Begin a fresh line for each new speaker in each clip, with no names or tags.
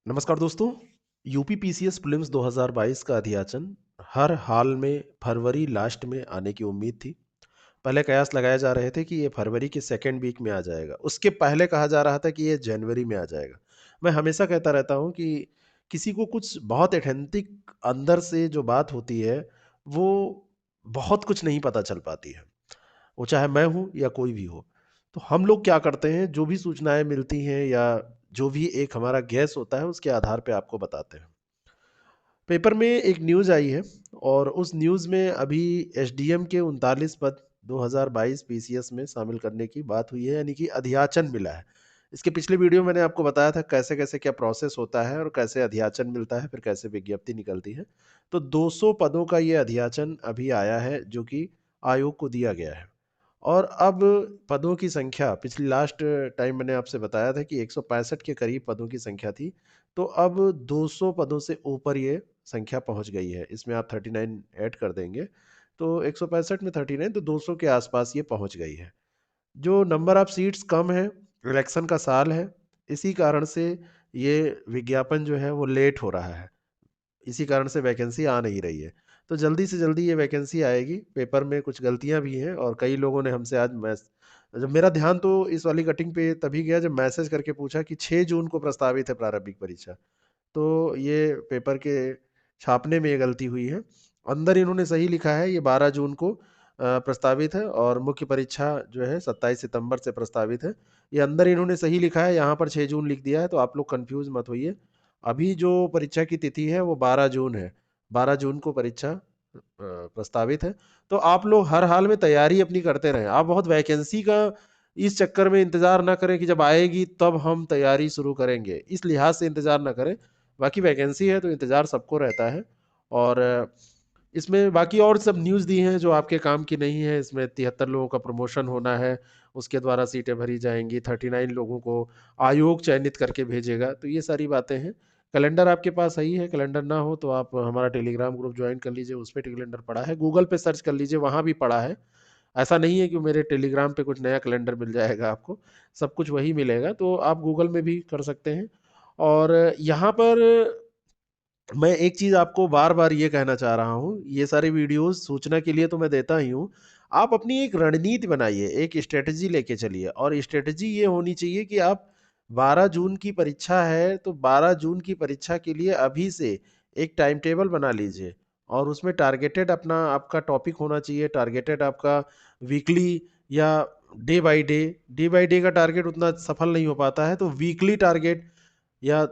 नमस्कार दोस्तों। UP PCS prelims 2022 का अध्याचन हर हाल में फरवरी लास्ट में आने की उम्मीद थी। पहले कयास लगाए जा रहे थे कि ये फरवरी के सेकेंड वीक में आ जाएगा। उसके पहले कहा जा रहा था कि ये जनवरी में आ जाएगा। मैं हमेशा कहता रहता हूँ कि किसी को कुछ बहुत एथेंटिक अंदर से जो बात होती है, वो बहुत कुछ नहीं पता चल पाती है। वो चाहे मैं हूँ या कोई भी हो। तो हम लोग क्या करते हैं, जो भी सूचनाएँ मिलती हैं या जो भी एक हमारा गैस होता है, उसके आधार पे आपको बताते हैं। पेपर में एक न्यूज़ आई है और उस न्यूज़ में अभी एसडीएम के 39 पद 2022 पीसीएस में शामिल करने की बात हुई है, यानी कि अध्याचन मिला है। इसके पिछले वीडियो मैंने आपको बताया था कैसे-कैसे क्या प्रोसेस होता है और कैसे अध्याचन मिलता है, फिर कैसे विज्ञप्ति निकलती है। तो 200 पदों का ये अध्याचन अभी आया है, जो कि आयोग को दिया गया है। और अब पदों की संख्या पिछली लास्ट टाइम मैंने आपसे बताया था कि 165 के करीब पदों की संख्या थी। तो अब 200 पदों से ऊपर ये संख्या पहुंच गई है। इसमें आप 39 ऐड कर देंगे तो 165 में 39 तो 200 के आसपास ये पहुंच गई है। जो नंबर ऑफ सीट्स कम है, इलेक्शन का साल है, इसी कारण से ये विज्ञापन जो है वो लेट हो रहा है। इसी कारण से वैकेंसी आ नहीं रही है। तो जल्दी से जल्दी ये वैकेंसी आएगी। पेपर में कुछ गलतियाँ भी हैं और कई लोगों ने हमसे आज जब मेरा ध्यान तो इस वाली कटिंग पे तभी गया जब मैसेज करके पूछा कि 6 जून को प्रस्तावित है प्रारंभिक परीक्षा। तो ये पेपर के छापने में ये गलती हुई है। अंदर इन्होंने सही लिखा है, ये 12 जून को प्रस्तावित है और मुख्य परीक्षा जो है 27 सितंबर से प्रस्तावित है। ये अंदर इन्होंने सही लिखा है, यहाँ पर 6 जून लिख दिया है, तो आप लोग कन्फ्यूज़ मत होइए। अभी जो परीक्षा की तिथि है वो 12 जून है। 12 जून को परीक्षा प्रस्तावित है। तो आप लोग हर हाल में तैयारी अपनी करते रहें। आप बहुत वैकेंसी का इस चक्कर में इंतज़ार ना करें कि जब आएगी तब हम तैयारी शुरू करेंगे। इस लिहाज से इंतज़ार ना करें। बाकी वैकेंसी है तो इंतज़ार सबको रहता है। और इसमें बाकी और सब न्यूज़ दी हैं जो आपके काम की नहीं है। इसमें 73 लोगों का प्रमोशन होना है, उसके द्वारा सीटें भरी जाएँगी, 39 लोगों को आयोग चयनित करके भेजेगा, तो ये सारी बातें हैं। कैलेंडर आपके पास सही है, कैलेंडर ना हो तो आप हमारा टेलीग्राम ग्रुप जॉइन कर लीजिए, उसपे कैलेंडर पड़ा है। गूगल पे सर्च कर लीजिए, वहाँ भी पड़ा है। ऐसा नहीं है कि मेरे टेलीग्राम पे कुछ नया कैलेंडर मिल जाएगा आपको, सब कुछ वही मिलेगा, तो आप गूगल में भी कर सकते हैं। और यहाँ पर मैं एक चीज़ आपको बार-बार ये कहना चाह रहा हूँ, ये सारी वीडियोज़ सूचना के लिए तो मैं देता ही हूँ। आप अपनी एक रणनीति बनाइए, एक स्ट्रैटेजी लेके चलिए और स्ट्रैटेजी ये होनी चाहिए कि आप 12 जून की परीक्षा है, तो 12 जून की परीक्षा के लिए अभी से एक टाइम टेबल बना लीजिए और उसमें टारगेटेड अपना आपका टॉपिक होना चाहिए, टारगेटेड आपका वीकली या डे बाय डे का टारगेट उतना सफल नहीं हो पाता है, तो वीकली टारगेट या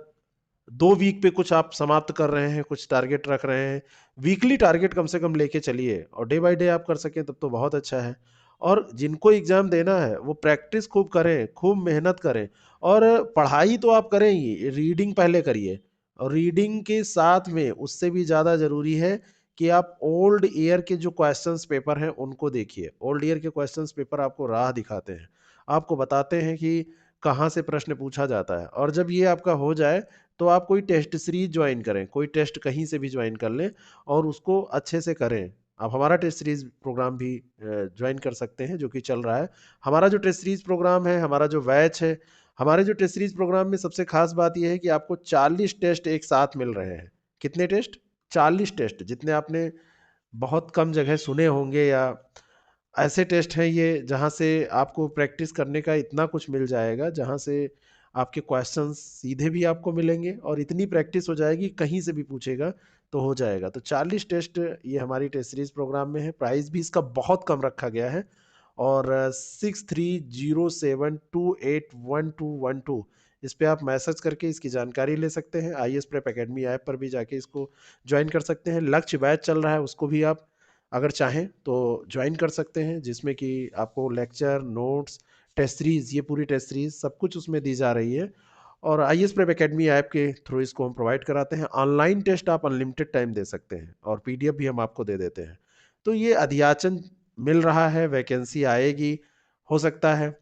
2 वीक पे कुछ आप समाप्त कर रहे हैं, कुछ टारगेट रख रहे हैं। वीकली टारगेट कम से कम लेके चलिए और डे बाय डे आप कर सकें तब तो बहुत अच्छा है। और जिनको एग्ज़ाम देना है, वो प्रैक्टिस खूब करें, खूब मेहनत करें और पढ़ाई तो आप करें ही, रीडिंग पहले करिए और रीडिंग के साथ में उससे भी ज़्यादा ज़रूरी है कि आप ओल्ड ईयर के जो क्वेश्चंस पेपर हैं, उनको देखिए। ओल्ड ईयर के क्वेश्चंस पेपर आपको राह दिखाते हैं, आपको बताते हैं कि कहाँ से प्रश्न पूछा जाता है और जब ये आपका हो जाए तो आप कोई टेस्ट सीरीज ज्वाइन करें, कोई टेस्ट कहीं से भी ज्वाइन कर लें और उसको अच्छे से करें। आप हमारा टेस्ट सीरीज प्रोग्राम भी ज्वाइन कर सकते हैं जो कि चल रहा है। हमारा जो टेस्ट सीरीज प्रोग्राम है, हमारा जो बैच है, हमारे जो टेस्ट सीरीज प्रोग्राम में सबसे खास बात यह है कि आपको 40 टेस्ट एक साथ मिल रहे हैं। कितने टेस्ट? 40 टेस्ट, जितने आपने बहुत कम जगह सुने होंगे या ऐसे टेस्ट हैं ये जहाँ से आपको प्रैक्टिस करने का इतना कुछ मिल जाएगा, जहाँ से आपके क्वेश्चंस सीधे भी आपको मिलेंगे और इतनी प्रैक्टिस हो जाएगी कहीं से भी पूछेगा तो हो जाएगा। तो 40 टेस्ट ये हमारी टेस्ट सीरीज प्रोग्राम में है। प्राइस भी इसका बहुत कम रखा गया है और 6307281212 इस पे आप मैसेज करके इसकी जानकारी ले सकते हैं। I S prep academy app पर भी जाके इसको ज्वाइन कर सकते हैं। लक्ष्य बैच चल रहा है, उसको भी आप अगर चाहें तो ज्वाइन कर सकते हैं, जिसमें कि आपको लेक्चर, नोट्स, टेस्ट सीरीज, ये पूरी टेस्ट सीरीज सब कुछ उसमें दी जा रही है और I S prep academy app के थ्रू इसको हम प्रोवाइड कराते हैं। ऑनलाइन टेस्ट आप अनलिमिटेड टाइम दे सकते हैं और पीडीएफ भी हम आपको दे देते हैं। तो ये अध्याचन मिल रहा है, वैकेंसी आएगी, हो सकता है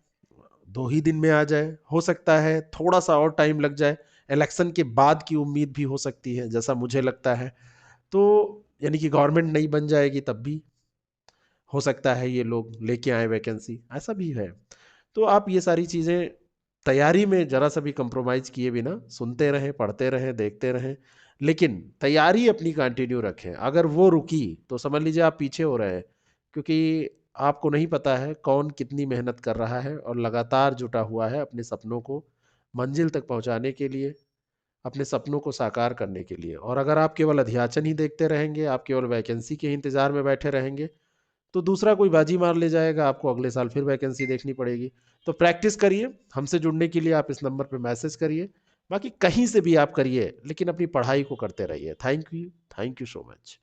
2 ही दिन में आ जाए, हो सकता है थोड़ा-सा और टाइम लग जाए, इलेक्शन के बाद की उम्मीद भी हो सकती है, जैसा मुझे लगता है। तो यानी कि गवर्नमेंट नहीं बन जाएगी तब भी हो सकता है ये लोग लेके आएँ वैकेंसी, ऐसा भी है। तो आप ये सारी चीज़ें तैयारी में ज़रा सा भी कंप्रोमाइज़ किए बिना सुनते रहें, पढ़ते रहें, देखते रहें, लेकिन तैयारी अपनी कंटिन्यू रखें। अगर वो रुकी तो समझ लीजिए आप पीछे हो रहे हैं, क्योंकि आपको नहीं पता है कौन कितनी मेहनत कर रहा है और लगातार जुटा हुआ है अपने सपनों को मंजिल तक पहुंचाने के लिए, अपने सपनों को साकार करने के लिए। और अगर आप केवल अध्याचन ही देखते रहेंगे, आप केवल वैकेंसी के इंतज़ार में बैठे रहेंगे, तो दूसरा कोई बाजी मार ले जाएगा, आपको अगले साल फिर वैकेंसी देखनी पड़ेगी। तो प्रैक्टिस करिए। हमसे जुड़ने के लिए आप इस नंबर पे मैसेज करिए, बाकी कहीं से भी आप करिए, लेकिन अपनी पढ़ाई को करते रहिए। Thank you so much.